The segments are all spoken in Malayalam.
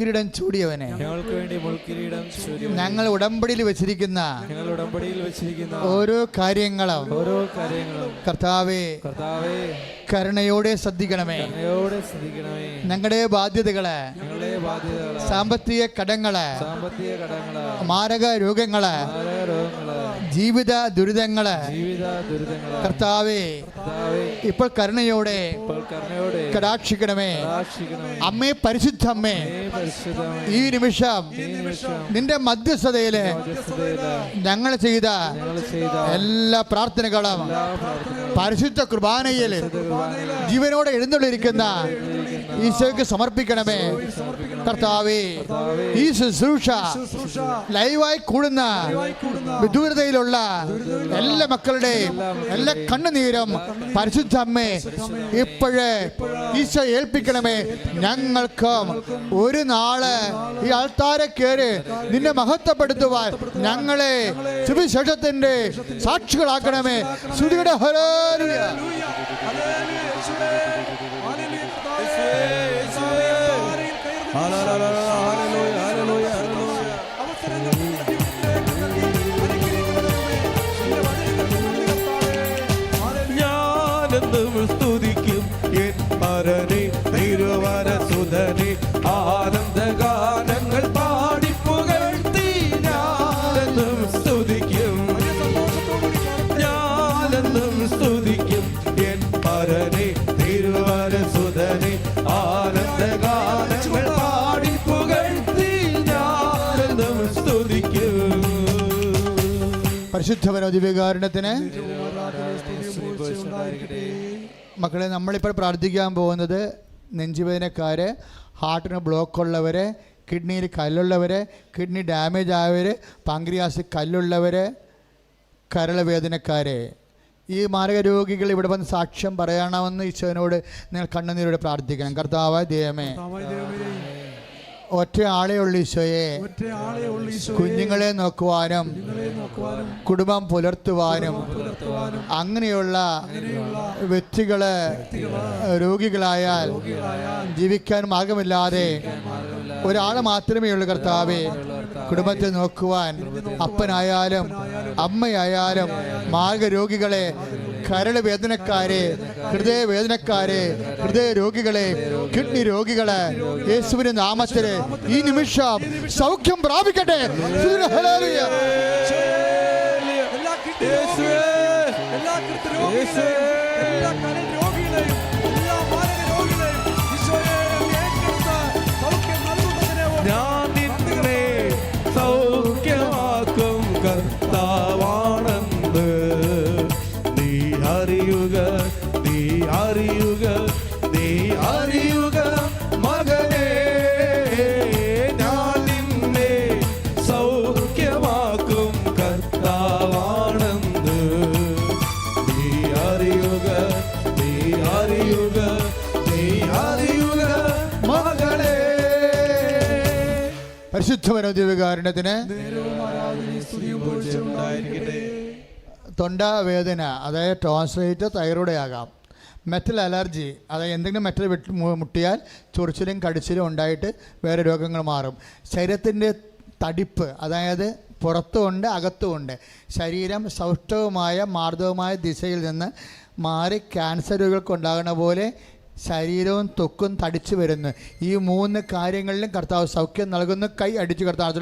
മുൾക്കിരീടം ചൂടിയവനെ, ഞങ്ങൾ ഉടമ്പടിയിൽ വെച്ചിരിക്കുന്ന ഓരോ കാര്യങ്ങളും കർത്താവേ കരുണയോടെ ശ്രദ്ധിക്കണമേ. ഞങ്ങളുടെ ബാധ്യതകള്, സാമ്പത്തിക കടങ്ങള്, മാരക രോഗങ്ങള്, ജീവിത ദുരിതങ്ങള് കർത്താവേ ഇപ്പോൾ കരുണയോടെ കടാക്ഷിക്കണമേ. അമ്മേ, പരിശുദ്ധ അമ്മേ, ഈ നിമിഷം നിന്റെ മധ്യസ്ഥതയില് ഞങ്ങൾ ചെയ്ത എല്ലാ പ്രാർത്ഥനകളും പരിശുദ്ധ കുർബാനയിൽ ജീവനോടെ എഴുന്നള്ളിരിക്കുന്ന ഈശോയ്ക്ക് സമർപ്പിക്കണമേ. കർത്താവേ, ഈ ശുശ്രൂഷ ലൈവായി കൂടുന്ന വിദൂരതയിലുള്ള എല്ലാ മക്കളുടെയും എല്ലാ കണ്ണുനീരും പരിശുദ്ധ അമ്മേ ഇപ്പോഴേ ഈശോ ഏൽപ്പിക്കണമേ. ഞങ്ങൾക്കും ഒരു നാള് ഈ ആൾത്താരെ കയറി നിന്നെ മഹത്വപ്പെടുത്തുവാൻ ഞങ്ങളെ സുവിശേഷത്തിന്റെ സാക്ഷികളാക്കണമേ. സ്തുതിയുടെ ഹല്ലേലൂയ. ഞാനെന്നും സ്തുതിക്കും എൻ പരനെ തിരുവരസുധനെ, ആനന്ദഗാനങ്ങൾ പാടിപ്പുകഴ്ത്തി ഞാനെന്നും സ്തുതിക്കും. ഞാനെന്നും സ്തുതിക്കും എൻ പരനെ തിരുവരസുധനെ, ആനന്ദഗാനങ്ങൾ പാടിപ്പുകഴ്ത്തി ഞാനെന്നും സ്തുതിക്കും. പരിശുദ്ധ ദിവ്യകാരുണ്യത്തിന് മക്കളെ, നമ്മളിപ്പോൾ പ്രാർത്ഥിക്കാൻ പോകുന്നത് നെഞ്ചുവേദനക്കാര്, ഹാർട്ടിന് ബ്ലോക്ക് ഉള്ളവര്, കിഡ്നിയിൽ കല്ലുള്ളവര്, കിഡ്നി ഡാമേജ് ആയവര്, പാങ്ക്രിയാസിൽ കല്ലുള്ളവര്, കരൾ വേദനക്കാര്, ഈ മാരക രോഗികൾ ഇവിടെ വന്ന് സാക്ഷ്യം പറയണമെന്ന് ഈശോനോട് നിങ്ങൾ കണ്ണുനീരോടെ പ്രാർത്ഥിക്കണം. കർത്താവായ ദൈവമേ, ഒറ്റ ആളെ ഉള്ളു ഈശോയെ, കുഞ്ഞുങ്ങളെ നോക്കുവാനും കുടുംബം പുലർത്തുവാനും അങ്ങനെയുള്ള വ്യക്തികള് രോഗികളായാൽ ജീവിക്കാൻ മാർഗമില്ലാതെ ഒരാൾ മാത്രമേ ഉള്ളൂ കർത്താവേ. കുടുംബത്തെ നോക്കുവാൻ അപ്പനായാലും അമ്മയായാലും മാർഗരോഗികളെ, കരൾ വേദനക്കാരെ, ഹൃദയവേദനക്കാരെ, ഹൃദയ രോഗികളെ, കിഡ്നി രോഗികളെ യേശുവിന്റെ നാമത്തില് ഈ നിമിഷം സൗഖ്യം പ്രാപിക്കട്ടെ. ഞാൻ നിന്നെ സൗഖ്യമാക്കും കർത്താവാണെന്ന് നീ അറിയുക, നീ അറിയുക, നീ അറിയുക മകനേ. ഞാൻ നിന്നെ സൗഖ്യമാക്കും കർത്താവാണെന്ന് നീ അറിയുക, നീ അറിയുക, നീ അറിയുക മകനേ. പരിശുദ്ധ ദിവ്യകാരുണ്യത്തിന് തൊണ്ടവേദന, അതായത് ടോൺസിലൈറ്റ്, തൈറോയ്ഡ് ആകാം. മെറ്റൽ അലർജി, അതായത് എന്തെങ്കിലും മെറ്റൽ മുട്ടിയാൽ ചൊറിച്ചിലും കടിച്ചിലും ഉണ്ടായിട്ട് വേറെ രോഗങ്ങൾ മാറും. ശരീരത്തിൻ്റെ തടിപ്പ്, അതായത് പുറത്തുമുണ്ട് അകത്തുമുണ്ട്. ശരീരം സൗഷ്ഠവമായ മാർദ്ദവമായ ദിശയിൽ നിന്ന് മാറി ക്യാൻസർ രോഗികൾക്കുണ്ടാകുന്ന പോലെ ശരീരവും ത്വക്കും തടിച്ചു വരുന്നു. ഈ മൂന്ന് കാര്യങ്ങളിലും കർത്താവ് സൗഖ്യം നൽകുന്നു. കൈ അടിച്ചു കർത്താവ്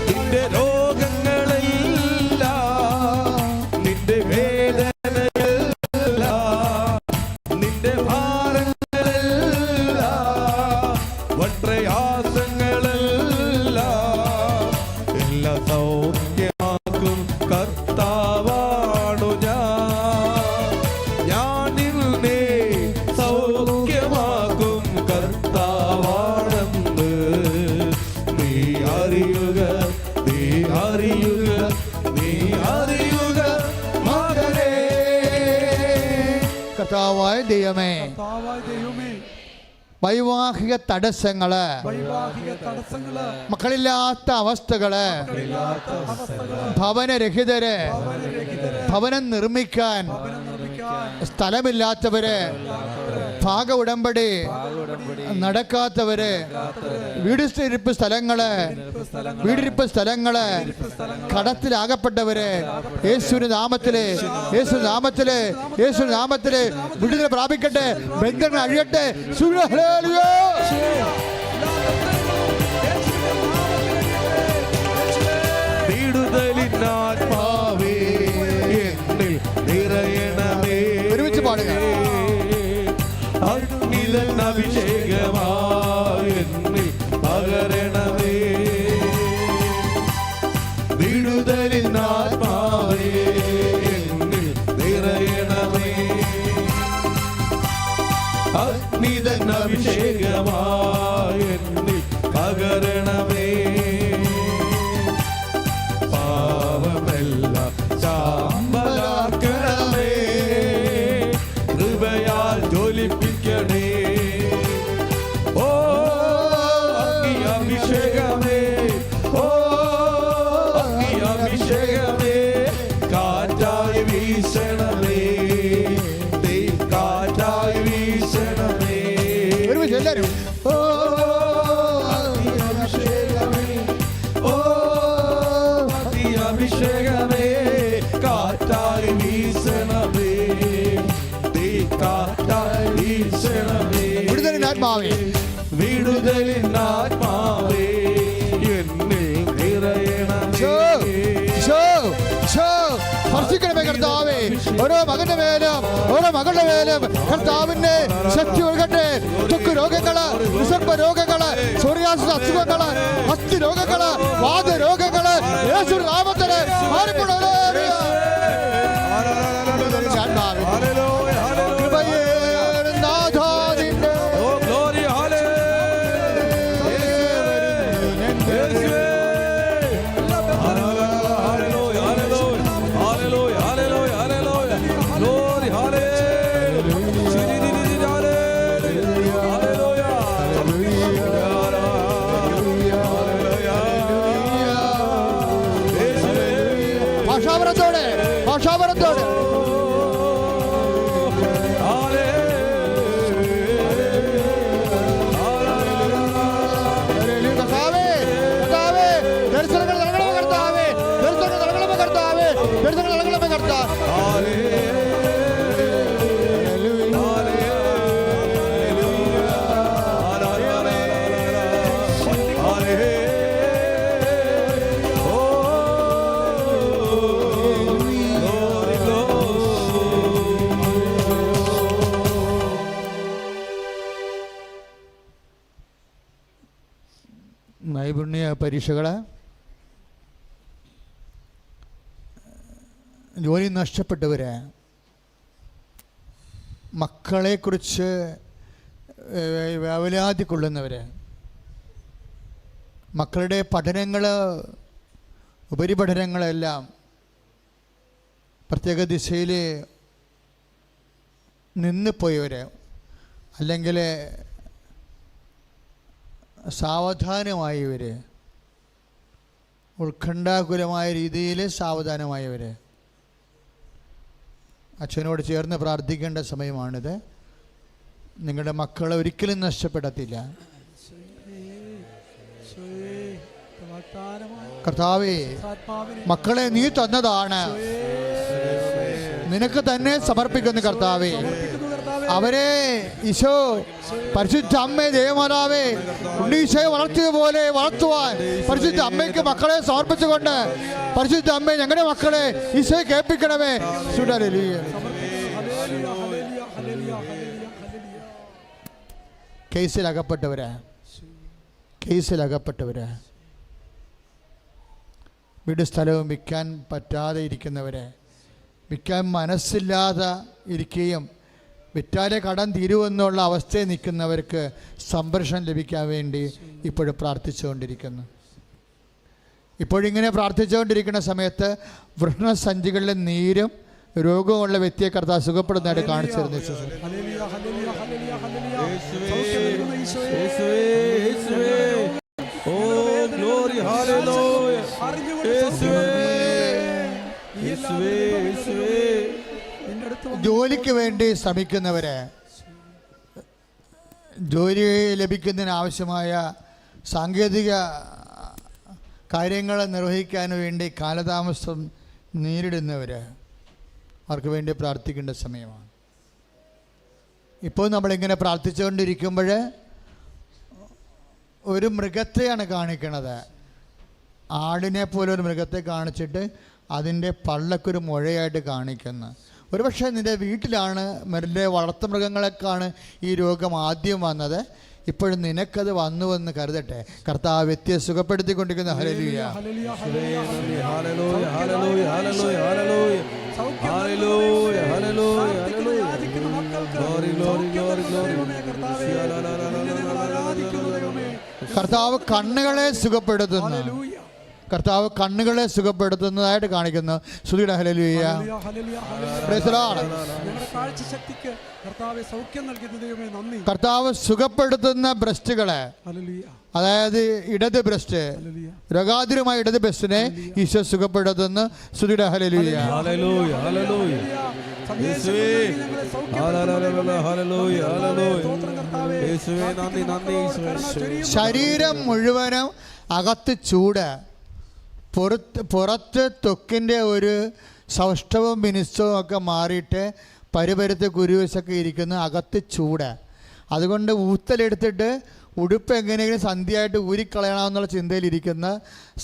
നിന്റെ രോഗങ്ങളെല്ലാം, നിന്റെ വേദനയെല്ലാം, നിന്റെ ഭാരങ്ങളെല്ലാം, വൻപ്രയാസങ്ങളെല്ലാം എല്ലാ സൗഖ്യമാക്കും കർത്താവാണു ഞാൻ. ഞാൻ നിന്നെ സൗഖ്യമാക്കും കർത്താവാണെന്ന് നീ അറിയുക, നീ അറിയുക, നീ അറിയുക മകനേ. കർത്താവായ ദൈവമേ, വൈവാഹിക തടസ്സങ്ങള്, മക്കളില്ലാത്ത അവസ്ഥകള്, ഭവനരഹിതര് ഭവനം നിർമ്മിക്കാൻ സ്ഥലമില്ലാത്തവര്, ഭാഗ ഉടമ്പടി നടക്കാത്തവര്, വീടിരിപ്പ് സ്ഥലങ്ങള് കടത്തിലാകപ്പെട്ടവര് യേശുവിന്റെ നാമത്തില് വിടുതൽ പ്രാപിക്കട്ടെ, ബന്ധങ്ങൾ അഴിയട്ടെ. വിടുതലിനാത്മാവേ എന്നിൽ നിറയണമേ. ഒരുമിച്ച് പാടുക. അഗ്നിതന്നഭിഷേകമായി എന്നിൽ പകരണമേ. വിടുതലിനാത്മാവേ എന്നിൽ നിറയണമേ. അഗ്നിതന്നഭിഷേകമായി എന്നിൽ പകരണമേ. ചാമ്പലാക്കണമേ, കൃപയാൽ ജ്വലിപ്പിക്കണേ. ഓ അഗ്നി അഭിഷേകമേ, ഓ അഗ്നി അഭിഷേകമേ, കാറ്റായി വീശണമേ, കാറ്റായി വീശണമേ. എല്ലാവരും ഓ അഗ്നി അഭിഷേകമേ, ഓ അഗ്നി അഭിഷേകമേ, കാറ്റായി വീശണമേ, കാറ്റായി വീശണമേ. വിടുതലിനാത്മാവേ, വിടുതലിനാത്മാവേ എന്നിൽ നിറയണമേ. സ്പർശിക്കണമേ കർത്താവേ. ഓരോ മകന്റെ മേലും ഓരോ മകളുടെ മേലും കർത്താവിന്റെ ശക്തി ഒഴുകട്ടെ. ത്വക്ക് രോഗങ്ങള്, വിസർപ്പ രോഗങ്ങള്, സോറിയാസിസ് അസുഖങ്ങള്, അസ്ഥി രോഗങ്ങള്, വാത രോഗങ്ങള് യേശുവിന്റെ നാമത്തില് മാറിക്കൊള്ളട്ടെ. ഭാഷാപരത്തോടെ ദർശനങ്ങൾ നൽകണമേ കർത്താവേ, ദർശനങ്ങൾ നൽകണമേ കർത്താവേ, ദർശനങ്ങൾ നൽകണമേ കർത്താവേ. നൈപുണ്യ പരീക്ഷകൾ, ജോലി നഷ്ടപ്പെട്ടവര്, മക്കളെക്കുറിച്ച് വേവലാതി കൊള്ളുന്നവര്, മക്കളുടെ പഠനങ്ങൾ ഉപരിപഠനങ്ങളെല്ലാം പ്രത്യേക ദിശയിൽ നിന്നുപോയവർ, അല്ലെങ്കിൽ സാവധാനമായവർ, ഉത്കണ്ഠാകുലമായ രീതിയിൽ സാവധാനമായവർ, അച്ഛനോട് ചേർന്ന് പ്രാർത്ഥിക്കേണ്ട സമയമാണിത്. നിങ്ങളുടെ മക്കളെ ഒരിക്കലും നഷ്ടപ്പെടത്തില്ല. കർത്താവേ, മക്കളെ നീ തന്നതാണ്, നിനക്ക് തന്നെ സമർപ്പിക്കുന്നു കർത്താവേ. അവരെ ഈശോ പരിശുദ്ധ അമ്മേ ദേവമാതാവേ ഉണ്ണീശോയെ വളർത്തിയതുപോലെ വളർത്തുവാൻ പരിശുദ്ധ അമ്മയ്ക്ക് മക്കളെ സമർപ്പിച്ചുകൊണ്ട് പരിശുദ്ധ അമ്മേ ഞങ്ങളുടെ മക്കളെ ഈശോയെ കേൾപ്പിക്കണമേ. കേസിലകപ്പെട്ടവര്, വീട് സ്ഥലവും വിൽക്കാൻ പറ്റാതെ ഇരിക്കുന്നവര്, വിൽക്കാൻ മനസ്സില്ലാതെ ഇരിക്കുകയും വിറ്റാലെ കടം തീരുമെന്നുള്ള അവസ്ഥയിൽ നിൽക്കുന്നവർക്ക് സംരക്ഷണം ലഭിക്കാൻ വേണ്ടി ഇപ്പോഴും പ്രാർത്ഥിച്ചുകൊണ്ടിരിക്കുന്നു. ഇപ്പോഴിങ്ങനെ പ്രാർത്ഥിച്ചുകൊണ്ടിരിക്കുന്ന സമയത്ത് വൃഷ്ണസഞ്ചികളിലെ നീരും രോഗമുള്ള വ്യക്തിയെ കർത്താവ് സുഖപ്പെടുന്നതായിട്ട് കാണിച്ചിരുന്നു. ജോലിക്ക് വേണ്ടി ശ്രമിക്കുന്നവരെ, ജോലി ലഭിക്കുന്നതിന് ആവശ്യമായ സാങ്കേതിക കാര്യങ്ങൾ നിർവഹിക്കാൻ വേണ്ടി കാലതാമസം നേരിടുന്നവർ, അവർക്ക് വേണ്ടി പ്രാർത്ഥിക്കേണ്ട സമയമാണ്. ഇപ്പോൾ നമ്മളിങ്ങനെ പ്രാർത്ഥിച്ചുകൊണ്ടിരിക്കുമ്പോൾ ഒരു മൃഗത്തെയാണ് കാണിക്കണത്. ആടിനെ പോലെ ഒരു മൃഗത്തെ കാണിച്ചിട്ട് അതിൻ്റെ പള്ളക്കൊരു മുഴയായിട്ട് കാണിക്കുന്നു. ഒരുപക്ഷെ നിൻ്റെ വീട്ടിലാണ് നിൻ്റെ വളർത്തുമൃഗങ്ങളെക്കാണ് ഈ രോഗം ആദ്യം വന്നത്. ഇപ്പോഴും നിനക്കത് വന്നുവെന്ന് കരുതട്ടെ. കർത്താവ് വ്യക്തിയെ സുഖപ്പെടുത്തിക്കൊണ്ടിരിക്കുന്ന ഹല്ലേലൂയ. കർത്താവ് കണ്ണുകളെ സുഖപ്പെടുത്തുന്നു. കർത്താവ് കണ്ണുകളെ സുഖപ്പെടുത്തുന്നതായിട്ട് കാണിക്കുന്നു. സ്തുതിയുടെ ഹല്ലേലൂയ. കർത്താവ് സുഖപ്പെടുത്തുന്ന ബ്രസ്റ്റുകളെ, അതായത് ഇടത് ബ്രസ്റ്റ്, രോഗാതുരമായ ഇടത് ബ്രസ്റ്റിനെ ഈശോ സുഖപ്പെടുത്തുന്നു. സ്തുതിയുടെ ഹല്ലേലൂയ. ശരീരം മുഴുവനും അകത്ത് ചൂട്, പുറത്ത് ത്വക്കിൻ്റെ ഒരു സൗഷ്ഠവും മിനുസവും ഒക്കെ മാറിയിട്ട് പരുപരുത്ത് കുരുവശൊക്കെ ഇരിക്കുന്ന അകത്ത് ചൂട്. അതുകൊണ്ട് ഊത്തലെടുത്തിട്ട് ഉടുപ്പ് എങ്ങനെയെങ്കിലും സന്ധ്യയായിട്ട് ഊരിക്കളയണമെന്നുള്ള ചിന്തയിലിരിക്കുന്ന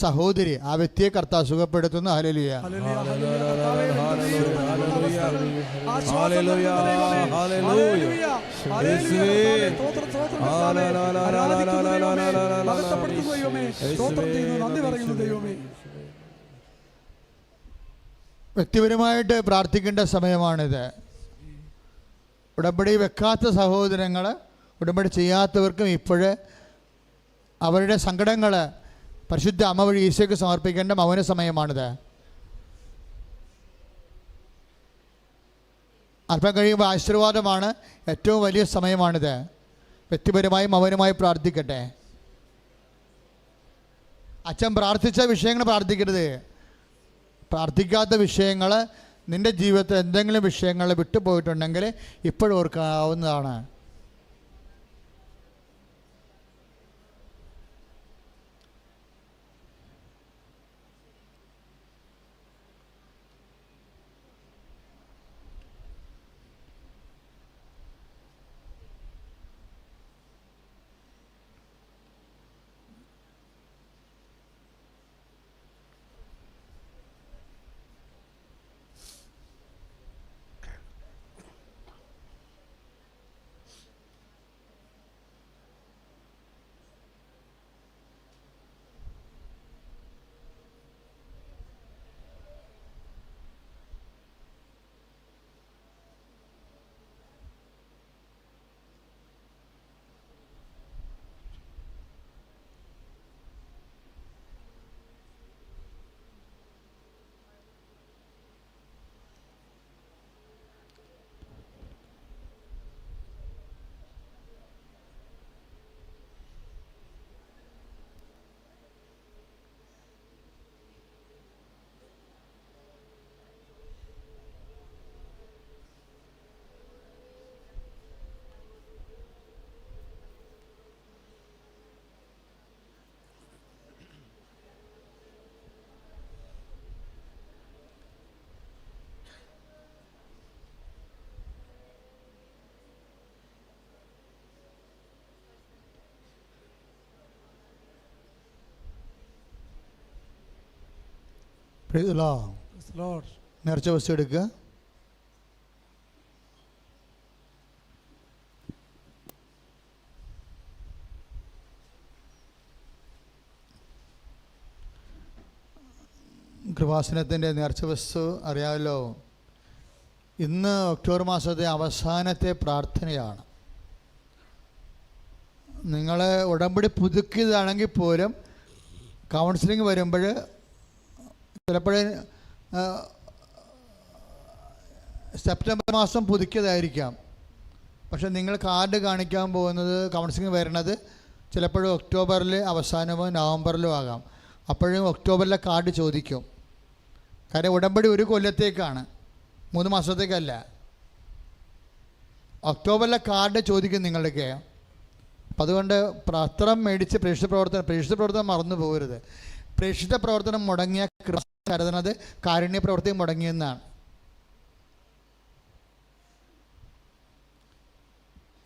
സഹോദരി, ആ വ്യക്തിയെ കർത്താവ് സുഖപ്പെടുത്തുന്നു. ഹല്ലേലൂയ. വ്യക്തിപരമായിട്ട് പ്രാർത്ഥിക്കേണ്ട സമയമാണിത്. ഉടമ്പടി വെക്കാത്ത സഹോദരങ്ങൾ, ഉടമ്പടി ചെയ്യാത്തവർക്കും ഇപ്പോഴ് അവരുടെ സങ്കടങ്ങൾ പരിശുദ്ധ അമ്മ വഴി ഈശോയ്ക്ക് സമർപ്പിക്കേണ്ട മൗന സമയമാണിത്. അല്പം കഴിയുമ്പോൾ ആശീർവാദമാണ്. ഏറ്റവും വലിയ സമയമാണിത്. വ്യക്തിപരമായി മൗനമായി പ്രാർത്ഥിക്കട്ടെ. അച്ഛൻ പ്രാർത്ഥിച്ച വിഷയങ്ങൾ പ്രാർത്ഥിക്കരുത്. പ്രാർത്ഥിക്കാത്ത വിഷയങ്ങൾ, നിൻ്റെ ജീവിതത്തിൽ എന്തെങ്കിലും വിഷയങ്ങൾ വിട്ടുപോയിട്ടുണ്ടെങ്കിൽ ഇപ്പോഴും ഓർക്കാവുന്നതാണ്. നേർച്ച വസ്തു എടുക്കുക. കൃപാസനത്തിൻ്റെ നേർച്ച വസ്തു അറിയാമല്ലോ. ഇന്ന് ഒക്ടോബർ മാസത്തെ അവസാനത്തെ പ്രാർത്ഥനയാണ്. നിങ്ങൾ ഉടമ്പടി പുതുക്കിയതാണെങ്കിൽ പോലും കൗൺസിലിംഗ് വരുമ്പോൾ ചിലപ്പോൾ സെപ്റ്റംബർ മാസം പുതുക്കിയതായിരിക്കാം. പക്ഷെ നിങ്ങൾ കാർഡ് കാണിക്കാൻ പോകുന്നത്, കൗൺസിലിംഗ് വരുന്നത് ചിലപ്പോഴും ഒക്ടോബറിൽ അവസാനമോ നവംബറിലോ ആകാം. അപ്പോഴും ഒക്ടോബറിലെ കാർഡ് ചോദിക്കും. കാര്യം ഉടമ്പടി ഒരു കൊല്ലത്തേക്കാണ്, 3 മാസത്തേക്കല്ല. ഒക്ടോബറിലെ കാർഡ് ചോദിക്കും നിങ്ങളുടെയൊക്കെ. അപ്പം അതുകൊണ്ട് പത്രം മേടിച്ച് പ്രേക്ഷിത പ്രവർത്തനം മറന്നു പോകരുത്. പ്രേക്ഷിത പ്രവർത്തനം മുടങ്ങിയ കരുതുന്നത് കാരുണ്യ പ്രവർത്തി മുടങ്ങിയെന്നാണ്.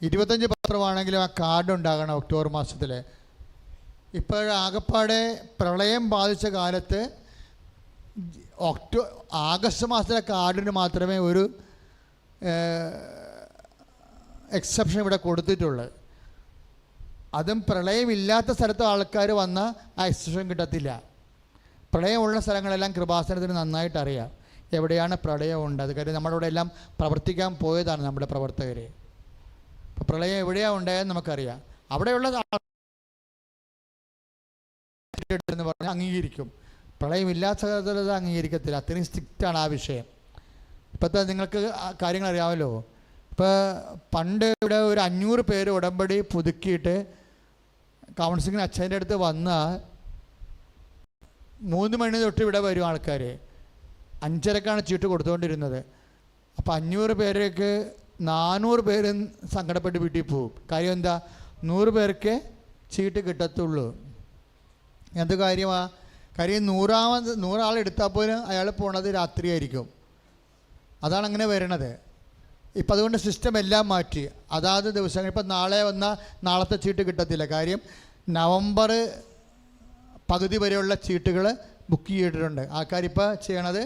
25 പത്രമാണെങ്കിലും ആ കാർഡ് ഉണ്ടാകണം ഒക്ടോബർ മാസത്തിൽ. ഇപ്പോഴാകപ്പാടെ പ്രളയം ബാധിച്ച കാലത്ത് ആഗസ്റ്റ് മാസത്തിലെ കാർഡിന് മാത്രമേ ഒരു എക്സെപ്ഷൻ ഇവിടെ കൊടുത്തിട്ടുള്ളൂ. അതും പ്രളയമില്ലാത്ത സ്ഥലത്ത് ആൾക്കാർ വന്ന ആ എക്സെപ്ഷൻ കിട്ടത്തില്ല. പ്രളയമുള്ള സ്ഥലങ്ങളെല്ലാം കൃപാസനത്തിന് നന്നായിട്ട് അറിയാം എവിടെയാണ് പ്രളയമുണ്ട്. അത് കാര്യം നമ്മുടെ ഇവിടെ എല്ലാം പ്രവർത്തിക്കാൻ പോയതാണ് നമ്മുടെ പ്രവർത്തകർ. അപ്പോൾ പ്രളയം എവിടെയാണ് ഉണ്ടായെന്ന് നമുക്കറിയാം. അവിടെയുള്ള എന്ന് പറഞ്ഞാൽ അംഗീകരിക്കും. പ്രളയമില്ലാത്ത സ്ഥലത്ത് അംഗീകരിക്കത്തില്ല. അത്രയും സ്ട്രിക്റ്റാണ് ആ വിഷയം. ഇപ്പോഴത്തെ നിങ്ങൾക്ക് കാര്യങ്ങൾ അറിയാമല്ലോ. ഇപ്പോൾ പണ്ട് ഇവിടെ ഒരു 500 പേര് ഉടമ്പടി പുതുക്കിയിട്ട് കൗൺസിലിങ്ങിന് അച്ഛൻ്റെ അടുത്ത് വന്നാൽ 3 മണി തൊട്ട് ഇവിടെ വരും ആൾക്കാർ. 5:30ക്കാണ് ചീട്ട് കൊടുത്തുകൊണ്ടിരുന്നത്. അപ്പോൾ 500 പേരേക്ക് 400 പേര് സങ്കടപ്പെട്ട് വീട്ടിൽ പോകും. കാര്യം എന്താ? 100 പേർക്ക് ചീട്ട് കിട്ടത്തുള്ളൂ. എന്ത് കാര്യമാണ്? കാര്യം 100 ആൾ എടുത്താൽ പോലും അയാൾ പോണത് രാത്രിയായിരിക്കും. അതാണ് അങ്ങനെ വരണത്. ഇപ്പം അതുകൊണ്ട് സിസ്റ്റം എല്ലാം മാറ്റി. അതാത് ദിവസങ്ങൾ ഇപ്പം നാളെ വന്നാൽ നാളത്തെ ചീട്ട് കിട്ടത്തില്ല. കാര്യം നവംബർ പകുതി വരെയുള്ള ചീട്ടുകൾ ബുക്ക് ചെയ്തിട്ടുണ്ട്. ആൾക്കാരിപ്പോൾ ചെയ്യണത്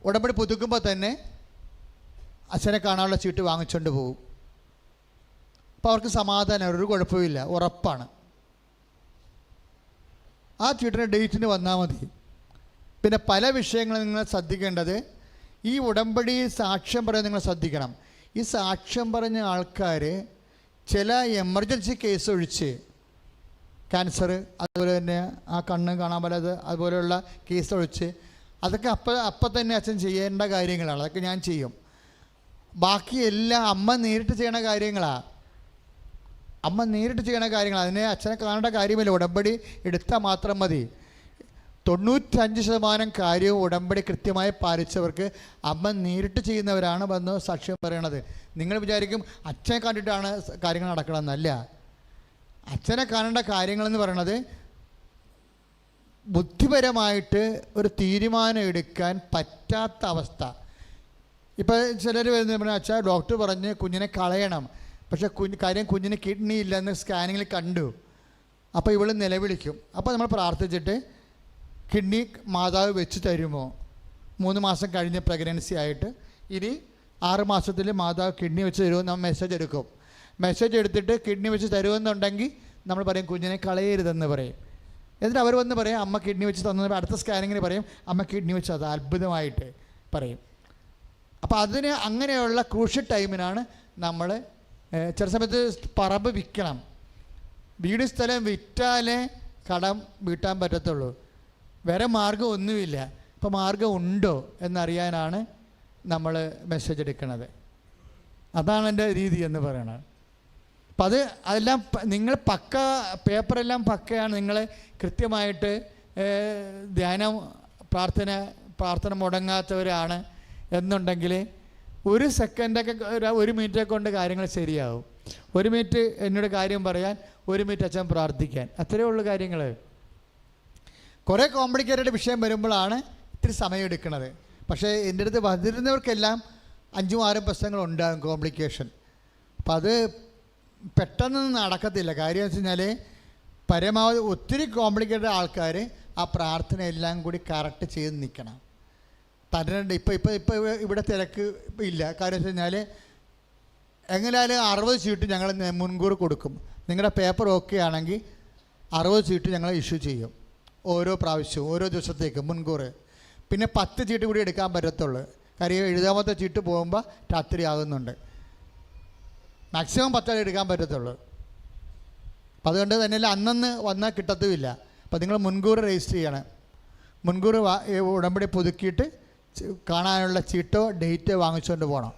ഉടമ്പടി പുതുക്കുമ്പോൾ തന്നെ അച്ഛനെ കാണാനുള്ള ചീട്ട് വാങ്ങിച്ചുകൊണ്ട് പോകും. അപ്പോൾ അവർക്ക് സമാധാനം, ഒരു കുഴപ്പമില്ല, ഉറപ്പാണ്. ആ ചീട്ടിന് ഡേറ്റിന് വന്നാൽ മതി. പിന്നെ പല വിഷയങ്ങളും നിങ്ങൾ ശ്രദ്ധിക്കേണ്ടത്, ഈ ഉടമ്പടി സാക്ഷ്യം പറയാൻ നിങ്ങൾ ശ്രദ്ധിക്കണം. ഈ സാക്ഷ്യം പറഞ്ഞ ആൾക്കാർ ചില എമർജൻസി കേസ് ഒഴിച്ച്, ക്യാൻസർ, അതുപോലെ തന്നെ ആ കണ്ണ് കാണാൻ പറ്റാതെ, അതുപോലെയുള്ള കേസ് ഒഴിച്ച് അതൊക്കെ അപ്പം തന്നെ അച്ഛൻ ചെയ്യേണ്ട കാര്യങ്ങളാണ്. അതൊക്കെ ഞാൻ ചെയ്യും. ബാക്കി എല്ലാം അമ്മ നേരിട്ട് ചെയ്യണ കാര്യങ്ങളാണ്. അതിനെ അച്ഛനെ കാണേണ്ട കാര്യമില്ല. ഉടമ്പടി എടുത്താൽ മാത്രം മതി. 95% കാര്യവും ഉടമ്പടി കൃത്യമായി പാലിച്ചവർക്ക് അമ്മ നേരിട്ട് ചെയ്യുന്നവരാണ് വന്ന് സാക്ഷ്യം പറയണത്. നിങ്ങൾ വിചാരിക്കും അച്ഛനെ കണ്ടിട്ടാണ് കാര്യങ്ങൾ നടക്കണമെന്നല്ല. അച്ഛനെ കാണേണ്ട കാര്യങ്ങളെന്ന് പറയണത് ബുദ്ധിപരമായിട്ട് ഒരു തീരുമാനം എടുക്കാൻ പറ്റാത്ത അവസ്ഥ. ഇപ്പോൾ ചിലർ വരുന്ന അച്ഛാ ഡോക്ടർ പറഞ്ഞ് കുഞ്ഞിനെ കളയണം, പക്ഷേ കുഞ്ഞിന് കിഡ്നി ഇല്ലെന്ന് സ്കാനിങ്ങിൽ കണ്ടു. അപ്പോൾ ഇവൾ നിലവിളിക്കും. അപ്പോൾ നമ്മൾ പ്രാർത്ഥിച്ചിട്ട് കിഡ്നി മാതാവ് വെച്ച് തരുമോ? 3 മാസം കഴിഞ്ഞ് പ്രഗ്നൻസി ആയിട്ട് ഇനി 6 മാസത്തിൽ മാതാവ് കിഡ്നി വെച്ച് തരുമോ? നമ്മൾ മെസ്സേജ് എടുക്കും. മെസ്സേജ് എടുത്തിട്ട് കിഡ്നി വെച്ച് തരുമെന്നുണ്ടെങ്കിൽ നമ്മൾ പറയും കുഞ്ഞിനെ കളയരുതെന്ന് പറയും. എന്നിട്ട് അവർ വന്ന് പറയും അമ്മ കിഡ്നി വെച്ച് തന്നു. അടുത്ത സ്കാനിങ്ങിന് പറയും അമ്മ കിഡ്നി വെച്ച് അത് അത്ഭുതമായിട്ട് പറയും. അപ്പോൾ അതിന് അങ്ങനെയുള്ള ക്രൂഷ്യൽ ടൈമിനാണ് നമ്മൾ ചില സമയത്ത് പറമ്പ് വിൽക്കണം. വീട് സ്ഥലം വിറ്റാലേ കടം വീട്ടാൻ പറ്റത്തുള്ളൂ. വേറെ മാർഗം ഒന്നുമില്ല. ഇപ്പോൾ മാർഗം ഉണ്ടോ എന്നറിയാനാണ് നമ്മൾ മെസ്സേജ് എടുക്കുന്നത്. അതാണ് എൻ്റെ രീതി എന്ന് പറയണത്. അപ്പം അതെല്ലാം നിങ്ങൾ പേപ്പറെല്ലാം പക്കയാണ്. നിങ്ങൾ കൃത്യമായിട്ട് ധ്യാനം പ്രാർത്ഥന മുടങ്ങാത്തവരാണ് എന്നുണ്ടെങ്കിൽ 1 സെക്കൻഡൊക്കെ 1 മിനിറ്റൊക്കെ കൊണ്ട് കാര്യങ്ങൾ ശരിയാവും. 1 മിനിറ്റ് എന്നോട് കാര്യം പറയാൻ, 1 മിനിറ്റ് അച്ഛൻ പ്രാർത്ഥിക്കാൻ, അത്രയേ ഉള്ളൂ കാര്യങ്ങൾ. കുറേ കോംപ്ലിക്കേറ്റഡ് വിഷയം വരുമ്പോഴാണ് ഇത്തിരി സമയം എടുക്കുന്നത്. പക്ഷേ എൻ്റെ അടുത്ത് വന്നിരുന്നവർക്കെല്ലാം 5-6 പ്രശ്നങ്ങൾ ഉണ്ടാകും കോംപ്ലിക്കേഷൻ. അപ്പം അത് പെട്ടെന്ന് നടക്കത്തില്ല. കാര്യം എന്ന് വെച്ച് കഴിഞ്ഞാൽ പരമാവധി ഒത്തിരി കോംപ്ലിക്കേറ്റഡ് ആൾക്കാർ ആ പ്രാർത്ഥന എല്ലാം കൂടി കറക്റ്റ് ചെയ്ത് നിൽക്കണം. തന്നെ ഇപ്പോൾ ഇവിടെ തിരക്ക് ഇല്ല. കാര്യം വെച്ച് കഴിഞ്ഞാൽ എങ്ങനെയായാലും 60 ചീട്ട് ഞങ്ങൾ മുൻകൂർ കൊടുക്കും. നിങ്ങളുടെ പേപ്പർ ഓക്കെ ആണെങ്കിൽ 60 ചീട്ട് ഞങ്ങൾ ഇഷ്യൂ ചെയ്യും ഓരോ പ്രാവശ്യവും, ഓരോ ദിവസത്തേക്ക് മുൻകൂർ. പിന്നെ 10 ചീട്ട് കൂടി എടുക്കാൻ പറ്റത്തുള്ളൂ. കാര്യം 70ാമത്തെ ചീട്ട് പോകുമ്പോൾ രാത്രി ആകുന്നുണ്ട്. മാക്സിമം 10 എടുക്കാൻ പറ്റത്തുള്ളൂ. അപ്പം അതുകൊണ്ട് തന്നെ അന്നന്ന് വന്നാൽ കിട്ടത്തുമില്ല. അപ്പം നിങ്ങൾ മുൻകൂർ രജിസ്റ്റർ ചെയ്യണം. മുൻകൂർ ഉടമ്പടി പുതുക്കിയിട്ട് കാണാനുള്ള ചീട്ടോ ഡേറ്റ് വാങ്ങിച്ചുകൊണ്ട് പോകണം.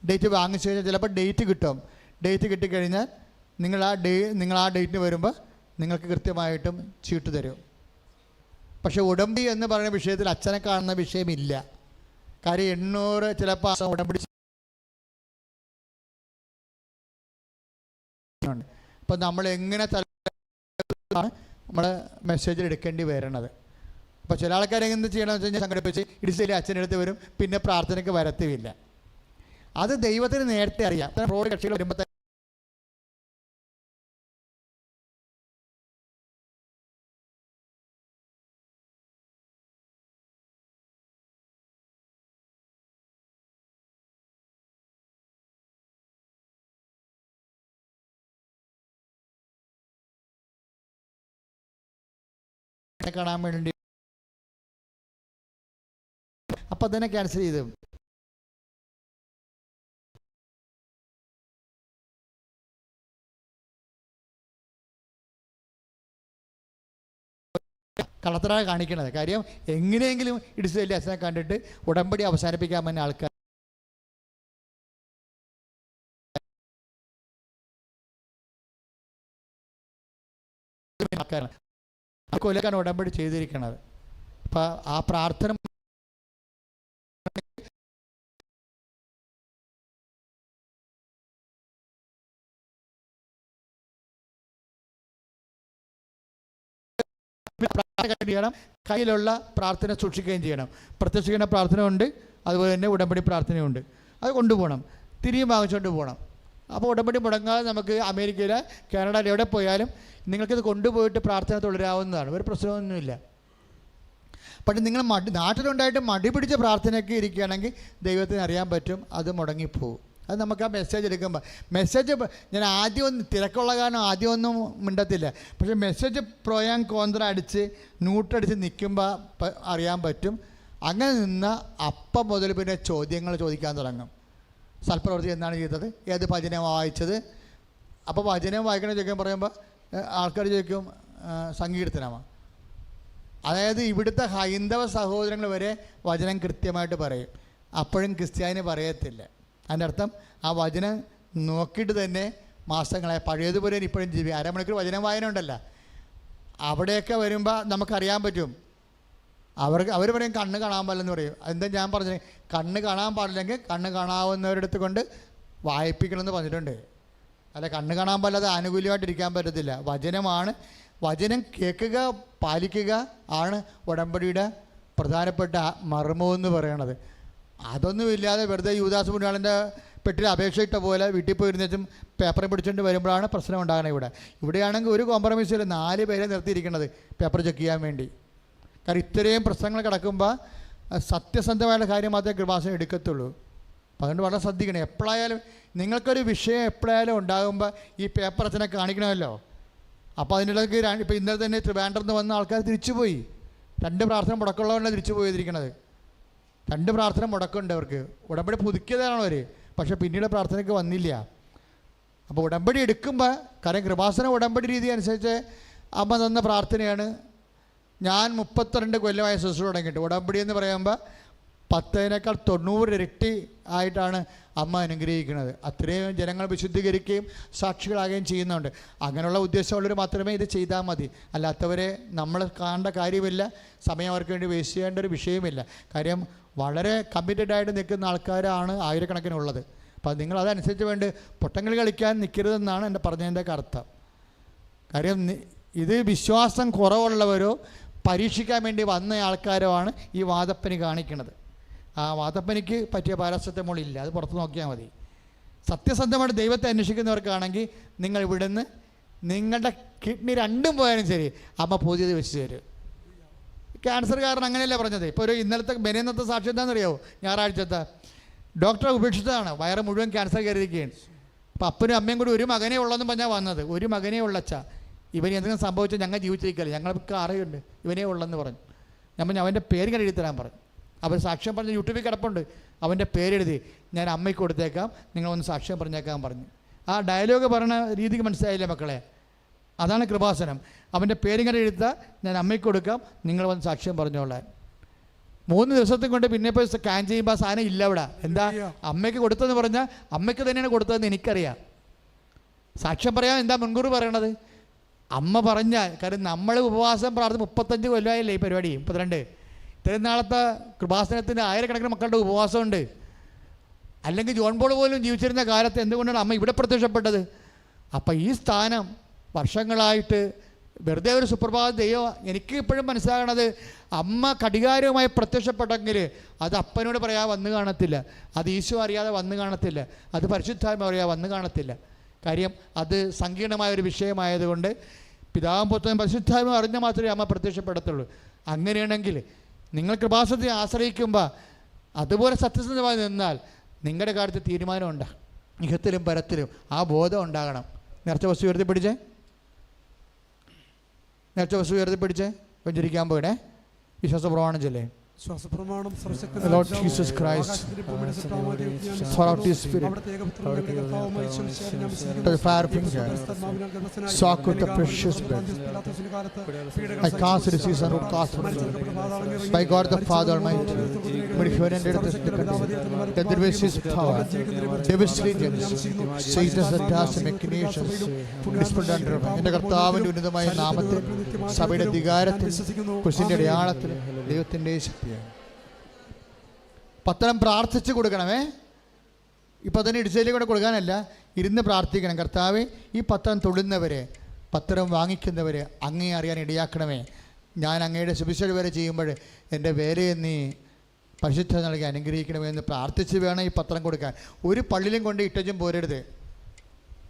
ഡേറ്റ് വാങ്ങിച്ചു കഴിഞ്ഞാൽ ചിലപ്പോൾ ഡേറ്റ് കിട്ടും. ഡേറ്റ് കിട്ടിക്കഴിഞ്ഞാൽ നിങ്ങൾ ആ ഡേറ്റിന് വരുമ്പോൾ നിങ്ങൾക്ക് കൃത്യമായിട്ടും ചീട്ട് തരും. പക്ഷേ ഉടമ്പടി എന്ന് പറയുന്ന വിഷയത്തിൽ അച്ഛനെ കാണുന്ന വിഷയമില്ല. കാര്യം 800 ചിലപ്പോൾ ഉടമ്പടി ഉണ്ട്. അപ്പോൾ നമ്മൾ എങ്ങനെ നമ്മളെ മെസ്സേജിൽ എടുക്കേണ്ടി വരണത്. അപ്പോൾ ചില ആൾക്കാരെ എന്ത് ചെയ്യണമെന്ന് വെച്ച് കഴിഞ്ഞാൽ സംഘടിപ്പിച്ച് ഇടിച്ചില്ലേ അച്ഛനെടുത്ത് വരും, പിന്നെ പ്രാർത്ഥനയ്ക്ക് വരത്തുമില്ല. അത് ദൈവത്തിന് നേരത്തെ അറിയാം. റോഡ് കക്ഷികൾ വരുമ്പോൾ കാണാൻ വേണ്ടി അപ്പം തന്നെ ക്യാൻസൽ ചെയ്തു. കള്ളത്തരാണ് കാണിക്കണത്. കാര്യം എങ്ങനെയെങ്കിലും ഇടിച്ചല്ലേ അച്ഛനെ കണ്ടിട്ട് ഉടമ്പടി അവസാനിപ്പിക്കാൻ പറ്റുന്ന ആൾക്കാർ കൊല്ലക്കാണ് ഉടമ്പടി ചെയ്തിരിക്കുന്നത്. അപ്പം ആ പ്രാർത്ഥന ചെയ്യണം, കയ്യിലുള്ള പ്രാർത്ഥന സൂക്ഷിക്കുകയും ചെയ്യണം. പ്രത്യക്ഷിക്കുന്ന പ്രാർത്ഥന ഉണ്ട്, അതുപോലെ തന്നെ ഉടമ്പടി പ്രാർത്ഥനയുണ്ട്. അത് കൊണ്ടുപോകണം, തിരിയും വാങ്ങിച്ചുകൊണ്ട് പോകണം. അപ്പോൾ ഉടമ്പടി മുടങ്ങാതെ നമുക്ക് അമേരിക്കയിൽ, കാനഡയിൽ എവിടെ പോയാലും നിങ്ങൾക്കിത് കൊണ്ടുപോയിട്ട് പ്രാർത്ഥന തുടരാവുന്നതാണ്, ഒരു പ്രശ്നമൊന്നുമില്ല. പക്ഷേ നിങ്ങൾ നാട്ടിലുണ്ടായിട്ട് മടി പിടിച്ച പ്രാർത്ഥനയൊക്കെ ഇരിക്കുകയാണെങ്കിൽ ദൈവത്തിന് അറിയാൻ പറ്റും, അത് മുടങ്ങിപ്പോവും. അത് നമുക്ക് ആ മെസ്സേജ് എടുക്കുമ്പോൾ ഞാൻ ആദ്യമൊന്നും തിരക്കുള്ള കാരണം ആദ്യമൊന്നും മിണ്ടത്തില്ല. പക്ഷേ മെസ്സേജ് പ്രോയാൻ കോന്ത്ര അടിച്ച് ന്യൂട്ടടിച്ച് നിൽക്കുമ്പോൾ അറിയാൻ പറ്റും. അങ്ങനെ നിന്ന് അപ്പം മുതൽ പിന്നെ ചോദ്യങ്ങൾ ചോദിക്കാൻ തുടങ്ങും. സൽപ്രവൃത്തി എന്താണ് ചെയ്തത്, ഏത് ഭജനം വായിച്ചത്. അപ്പോൾ ഭജനം വായിക്കണമെന്ന് ചോദിക്കാൻ പറയുമ്പോൾ ആൾക്കാർ ചോദിക്കും സങ്കീർത്തനമാണ്. അതായത് ഇവിടുത്തെ ഹൈന്ദവ സഹോദരങ്ങൾ വരെ വചനം കൃത്യമായിട്ട് പറയും, അപ്പോഴും ക്രിസ്ത്യാനി പറയത്തില്ല. അതിൻ്റെ അർത്ഥം ആ വചനം നോക്കിയിട്ട് തന്നെ മാസങ്ങളായി പഴയതുപോലെ ഇപ്പോഴും അരമണിക്കൂർ വചനം വായന ഉണ്ടല്ലോ, അവിടെയൊക്കെ വരുമ്പോൾ നമുക്കറിയാൻ പറ്റും. അവർ പറയും കണ്ണ് കാണാൻ പാടില്ലെന്ന് പറയും. എന്താ ഞാൻ പറഞ്ഞത്, കണ്ണ് കാണാൻ പാടില്ലെങ്കിൽ കണ്ണ് കാണാവുന്നവരടുത്ത് കൊണ്ട് വായിപ്പിക്കണമെന്ന് പറഞ്ഞിട്ടുണ്ട്. അല്ല, കണ്ണ് കാണാൻ പാടില്ലാതെ ആനുകൂല്യമായിട്ടിരിക്കാൻ പറ്റത്തില്ല. വചനമാണ്, വചനം കേൾക്കുക പാലിക്കുക ആണ് ഉടമ്പടിയുടെ പ്രധാനപ്പെട്ട മർമ്മമെന്ന് പറയണത്. അതൊന്നുമില്ലാതെ വെറുതെ യൂദാസ് പുണ്യാളൻ്റെ പെട്ടിൽ അപേക്ഷ ഇട്ട പോലെ വീട്ടിൽ പോയിരുന്നേച്ചും പേപ്പർ പിടിച്ചുകൊണ്ട് വരുമ്പോഴാണ് പ്രശ്നം ഉണ്ടാകുന്നത്. ഇവിടെയാണെങ്കിൽ ഒരു കോംപ്രമൈസില്ല, 4 പേരെ നിർത്തിയിരിക്കണത് പേപ്പർ ചെക്ക് ചെയ്യാൻ വേണ്ടി. കാരണം ഇത്രയും പ്രശ്നങ്ങൾ കിടക്കുമ്പോൾ സത്യസന്ധമായ കാര്യം മാത്രമേ കൃപാസനം എടുക്കത്തുള്ളൂ. അപ്പം അതുകൊണ്ട് വളരെ ശ്രദ്ധിക്കണം. എപ്പോഴായാലും നിങ്ങൾക്കൊരു വിഷയം എപ്പോഴായാലും ഉണ്ടാകുമ്പോൾ ഈ പേപ്പർ അച്ഛനെ കാണിക്കണമല്ലോ. അപ്പോൾ അതിനിടയ്ക്ക് ഇപ്പോൾ ഇന്നലെ തന്നെ ട്രിവാൻഡ്രത്ത് വന്ന ആൾക്കാർ തിരിച്ചുപോയി. 2 പ്രാർത്ഥന മുടക്കമുള്ളവരാണ് തിരിച്ചു പോയിരിക്കണത്. 2 പ്രാർത്ഥന മുടക്കമുണ്ട് അവർക്ക്. ഉടമ്പടി പുതുക്കിയതാണ് അവർ, പക്ഷേ പിന്നീട് പ്രാർത്ഥനയ്ക്ക് വന്നില്ല. അപ്പോൾ ഉടമ്പടി എടുക്കുമ്പോൾ, കാരണം കൃപാസന ഉടമ്പടി രീതി അനുസരിച്ച് അമ്മ തന്ന പ്രാർത്ഥനയാണ്. ഞാൻ 32 കൊല്ലമായ ശുശ്രൂഷ തുടങ്ങിയിട്ട് ഉടമ്പടി എന്ന് പറയുമ്പോൾ 10-നേക്കാൾ 90 ഇരട്ടി ആയിട്ടാണ് അമ്മ അനുഗ്രഹിക്കുന്നത്. അത്രയും ജനങ്ങൾ വിശുദ്ധീകരിക്കുകയും സാക്ഷികളാകുകയും ചെയ്യുന്നുണ്ട്. അങ്ങനെയുള്ള ഉദ്ദേശമുള്ളവർ മാത്രമേ ഇത് ചെയ്താൽ മതി. അല്ലാത്തവരെ നമ്മൾ കാണേണ്ട കാര്യമില്ല, സമയം അവർക്ക് വേണ്ടി വേസ്റ്റ് ചെയ്യേണ്ട ഒരു വിഷയമില്ല. കാര്യം വളരെ കമ്മിറ്റഡായിട്ട് നിൽക്കുന്ന ആൾക്കാരാണ് ആയിരക്കണക്കിനുള്ളത്. അപ്പോൾ നിങ്ങളതനുസരിച്ച് വേണ്ടി പൊട്ടങ്ങൾ കളിക്കാൻ നിൽക്കരുതെന്നാണ് എൻ്റെ പറഞ്ഞതിൻ്റെ അർത്ഥം. കാര്യം ഇത് വിശ്വാസം കുറവുള്ളവരോ പരീക്ഷിക്കാൻ വേണ്ടി വന്ന ആൾക്കാരോ ആണ് ഈ വാദപ്പനി കാണിക്കുന്നത്. ആ വാദപ്പനിക്ക് പറ്റിയ പാരാസെറ്റമോൾ ഇല്ല, അത് പുറത്ത് നോക്കിയാൽ മതി. സത്യസന്ധമായിട്ട് ദൈവത്തെ അന്വേഷിക്കുന്നവർക്കാണെങ്കിൽ നിങ്ങൾ ഇവിടുന്ന് നിങ്ങളുടെ കിഡ്നി 2ഉം പോയാലും ശരി അമ്മ പുതിയത് വെച്ച് തരും. ക്യാൻസർകാരൻ അങ്ങനെയല്ലേ പറഞ്ഞത്. ഇപ്പോൾ ഒരു മെനന്നത്തെ സാക്ഷി എന്താണെന്നറിയാമോ, ഞായറാഴ്ചത്തെ ഡോക്ടറെ ഉപേക്ഷിച്ചതാണ്, വയറ് മുഴുവൻ ക്യാൻസർ കയറിയിരിക്കുകയാണ്. അപ്പോൾ അപ്പനും അമ്മയും കൂടി ഒരു മകനേ ഉള്ളതെന്ന് പറഞ്ഞാൽ വന്നത്. ഒരു മകനേ ഉള്ളച്ച, ഇവന് എന്തെങ്കിലും സംഭവിച്ചാൽ ഞങ്ങൾ ജീവിച്ചിരിക്കില്ല, ഞങ്ങൾക്ക് അറിയുണ്ട് ഇവനേ ഉള്ളെന്ന് പറഞ്ഞു. ഞാൻ അവൻ്റെ പേര് ഇങ്ങനെ എഴുതി തരാൻ പറഞ്ഞു. അവർ സാക്ഷ്യം പറഞ്ഞ് യൂട്യൂബിൽ കിടപ്പുണ്ട്, അവൻ്റെ പേരെഴുതി ഞാൻ അമ്മയ്ക്ക് കൊടുത്തേക്കാം, നിങ്ങളൊന്ന് സാക്ഷ്യം പറഞ്ഞേക്കാൻ പറഞ്ഞു. ആ ഡയലോഗ് പറഞ്ഞ രീതിക്ക് മനസ്സിലായില്ലേ മക്കളെ? അതാണ് കൃപാസനം. അവൻ്റെ പേരിങ്ങനെ എഴുതാൻ ഞാൻ അമ്മയ്ക്ക് കൊടുക്കാം, നിങ്ങൾ വന്ന് സാക്ഷ്യം പറഞ്ഞോളാൻ. 3 ദിവസത്തെ കൊണ്ട് പിന്നെ ഇപ്പോൾ സ്കാൻ ചെയ്യുമ്പോൾ ആ സാധനം ഇല്ല അവിടെ. എന്താ അമ്മയ്ക്ക് കൊടുത്തതെന്ന് പറഞ്ഞാൽ അമ്മയ്ക്ക് തന്നെയാണ് കൊടുത്തതെന്ന് എനിക്കറിയാം. സാക്ഷ്യം പറയാൻ എന്താ മുൻകൂർ പറയണത്? അമ്മ പറഞ്ഞാൽ. കാര്യം നമ്മൾ ഉപവാസം പ്രാർത്ഥന 35 കൊല്ലമായില്ലേ ഈ പരിപാടി, 32. ഇത്രയും നാളത്തെ കൃപാസനത്തിൻ്റെ ആയിരക്കണക്കിന് മക്കളുടെ ഉപവാസമുണ്ട്. അല്ലെങ്കിൽ ജോൺ പോൾ പോലും ജീവിച്ചിരുന്ന കാലത്ത് എന്തുകൊണ്ടാണ് അമ്മ ഇവിടെ പ്രത്യക്ഷപ്പെട്ടത്? അപ്പം ഈ സ്ഥാനം വർഷങ്ങളായിട്ട് വെറുതെ ഒരു സുപ്രഭാത ദൈവം, എനിക്ക് ഇപ്പോഴും മനസ്സിലാകണത്, അമ്മ കടികാരവുമായി പ്രത്യക്ഷപ്പെട്ടെങ്കിൽ അത് അപ്പനോട് പറയാതെ വന്നു കാണത്തില്ല, അത് ഈശോ അറിയാതെ വന്നു കാണത്തില്ല, അത് പരിശുദ്ധാത്മ അറിയാതെ വന്നു കാണത്തില്ല. കാര്യം അത് സങ്കീർണമായ ഒരു വിഷയമായതുകൊണ്ട് പിതാവും പുത്രനും പരിശുദ്ധാത്മ അറിഞ്ഞാൽ മാത്രമേ അമ്മ പ്രത്യക്ഷപ്പെടത്തുള്ളൂ. അങ്ങനെയാണെങ്കിൽ നിങ്ങൾ കൃപാസനത്തെ ആശ്രയിക്കുമ്പോൾ അതുപോലെ സത്യസന്ധമായി നിന്നാൽ നിങ്ങളുടെ കാര്യത്തിൽ തീരുമാനം ഉണ്ടാകും. ഇഹത്തിലും പരത്തിലും ആ ബോധം ഉണ്ടാകണം. നേർച്ച വസ്തു ഉയർത്തിപ്പിടിച്ചേ, നേർച്ച വസ്തു ഉയർത്തിപ്പിടിച്ചേ, വെഞ്ചരിക്കാൻ പോയിടേ. വിശ്വാസ പ്രമാണം ചൊല്ലേ. Lord Jesus Christ, pour out His Spirit, to the fire finger, soak with the precious blood. I cast the season root cast by God the Father Almighty, but if you are ended this that there is His power, devil's legions, Satan's attacks and machinations, dispelled under him. എൻ്റെ കർത്താവിൻ്റെ ഉന്നതമായ നാമത്തിൽ സഭയുടെ അധികാരത്തിൽ കുരിശിൻ്റെ അടയാളത്തിൽ ദൈവത്തിൻ്റെ ശക്തിയാണ്. പത്രം പ്രാർത്ഥിച്ച് കൊടുക്കണമേ. ഇപ്പോൾ തന്നെ ഇടിച്ചതിലേക്ക് കൂടെ കൊടുക്കാനല്ല, ഇരുന്ന് പ്രാർത്ഥിക്കണം. കർത്താവേ, ഈ പത്രം തൊടുന്നവരെ, പത്രം വാങ്ങിക്കുന്നവരെ അങ്ങേ അറിയാൻ ഇടയാക്കണമേ. ഞാൻ അങ്ങയുടെ സുവിശേഷ വരെ ചെയ്യുമ്പോൾ എൻ്റെ വേലയെ നീ പരിശുദ്ധ നൽകി അനുഗ്രഹിക്കണമേ എന്ന് പ്രാർത്ഥിച്ച് വേണം ഈ പത്രം കൊടുക്കാൻ. ഒരു പള്ളിയിലും കൊണ്ട് ഇട്ടും പോരരുത്.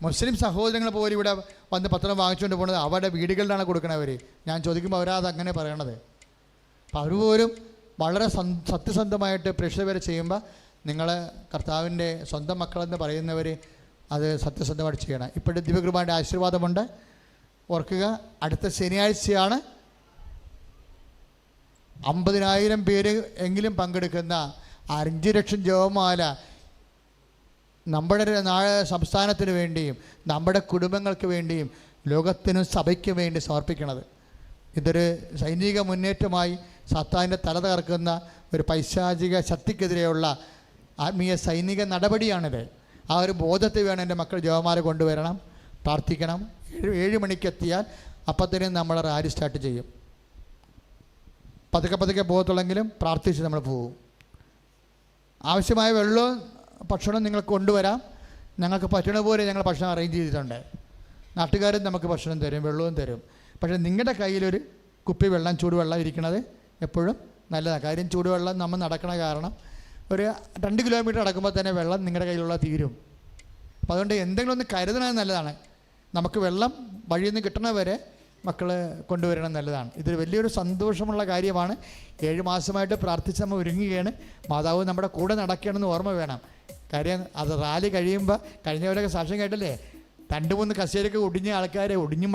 മുസ്ലിം സഹോദരങ്ങൾ പോലും ഇവിടെ വന്ന് പത്രം വാങ്ങിച്ചുകൊണ്ട് പോകുന്നത് അവരുടെ വീടുകളിലാണ് കൊടുക്കണവർ. ഞാൻ ചോദിക്കുമ്പോൾ അവരത് അങ്ങനെ പറയണത്. അപ്പം അവർ പോലും വളരെ സത്യസന്ധമായിട്ട് പ്രേക്ഷകർ വരെ ചെയ്യുമ്പോൾ നിങ്ങൾ കർത്താവിൻ്റെ സ്വന്തം മക്കളെന്ന് പറയുന്നവർ അത് സത്യസന്ധമായിട്ട് ചെയ്യണം. ഇപ്പോഴത്തെ ദിവ്യകൃപയുടെ ആശീർവാദമുണ്ട്. ഓർക്കുക, അടുത്ത ശനിയാഴ്ചയാണ് 50,000 പേര് എങ്കിലും പങ്കെടുക്കുന്ന 5 ലക്ഷം ജപമാല നമ്മുടെ സംസ്ഥാനത്തിന് വേണ്ടിയും നമ്മുടെ കുടുംബങ്ങൾക്ക് വേണ്ടിയും ലോകത്തിനും സഭയ്ക്കും വേണ്ടി സമർപ്പിക്കണത്. ഇതൊരു സൈനിക മുന്നേറ്റമായി സാത്താൻ്റെ തല തകർക്കുന്ന ഒരു പൈശാചിക ശക്തിക്കെതിരെയുള്ള ആത്മീയ സൈനിക നടപടിയാണിത്. ആ ഒരു ബോധത്തിൽ വേണം എൻ്റെ മക്കൾ ജപമാല കൊണ്ടുവരണം, പ്രാർത്ഥിക്കണം. 7 മണിക്കെത്തിയാൽ അപ്പത്തന്നെ നമ്മൾ റാലി സ്റ്റാർട്ട് ചെയ്യും. പതുക്കെ പോകത്തുള്ളെങ്കിലും പ്രാർത്ഥിച്ച് നമ്മൾ പോകും. ആവശ്യമായ വെള്ളവും ഭക്ഷണം നിങ്ങൾക്ക് കൊണ്ടുവരാം. ഞങ്ങൾക്ക് പറ്റണ പോലെ ഞങ്ങൾ ഭക്ഷണം അറേഞ്ച് ചെയ്തിട്ടുണ്ട്. നാട്ടുകാരും നമുക്ക് ഭക്ഷണം തരും, വെള്ളവും തരും. പക്ഷേ നിങ്ങളുടെ കയ്യിലൊരു കുപ്പി വെള്ളം, ചൂടുവെള്ളം ഇരിക്കണത് എപ്പോഴും നല്ലതാണ്. കാര്യം ചൂടുവെള്ളം നമ്മൾ നടക്കണ കാരണം ഒരു 2 കിലോമീറ്റർ നടക്കുമ്പോൾ തന്നെ വെള്ളം നിങ്ങളുടെ കയ്യിലുള്ള തീരും. അപ്പോൾ അതുകൊണ്ട് എന്തെങ്കിലും ഒന്ന് കരുതണത് നല്ലതാണ്. നമുക്ക് വെള്ളം വഴിയിൽ നിന്ന് കിട്ടണവരെ മക്കൾ കൊണ്ടുവരണം നല്ലതാണ്. ഇതൊരു വലിയൊരു സന്തോഷമുള്ള കാര്യമാണ്. 7 മാസമായിട്ട് പ്രാർത്ഥിച്ച് നമ്മൾ ഒരുങ്ങുകയാണ്. മാതാവ് നമ്മുടെ കൂടെ നടക്കുകയാണെന്ന് ഓർമ്മ വേണം. കാര്യം അത് റാലി കഴിയുമ്പോൾ കഴിഞ്ഞവരൊക്കെ സാക്ഷ്യം കേട്ടില്ലേ, 2-3 കസേരയൊക്കെ ഒടിഞ്ഞ ആൾക്കാരെ ഒടിഞ്ഞും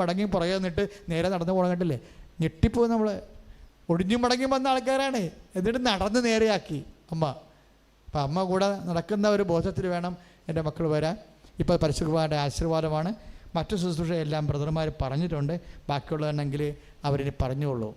മടങ്ങി പുറകെ നിന്നിട്ട് നേരെ നടന്നു പോകണം കേട്ടില്ലേ. ഞെട്ടിപ്പോയി. നമ്മൾ ഒടിഞ്ഞും മടങ്ങി വന്ന ആൾക്കാരാണ്, എന്നിട്ട് നടന്ന് നേരെയാക്കി അമ്മ. അപ്പം അമ്മ കൂടെ നടക്കുന്ന ഒരു ബോധത്തിൽ വേണം എൻ്റെ മക്കൾ വരാൻ. ഇപ്പോൾ പരിശുദ്ധമായ ആശീർവാദമാണ്. മറ്റു ശുശ്രൂഷ എല്ലാം ബ്രദർമാർ പറഞ്ഞിട്ടുണ്ട്. ബാക്കിയുള്ളതെങ്കിൽ അവരിനി പറഞ്ഞോളൂ.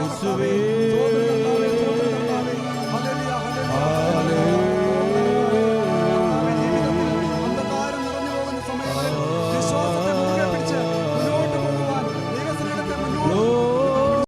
യേശുവേ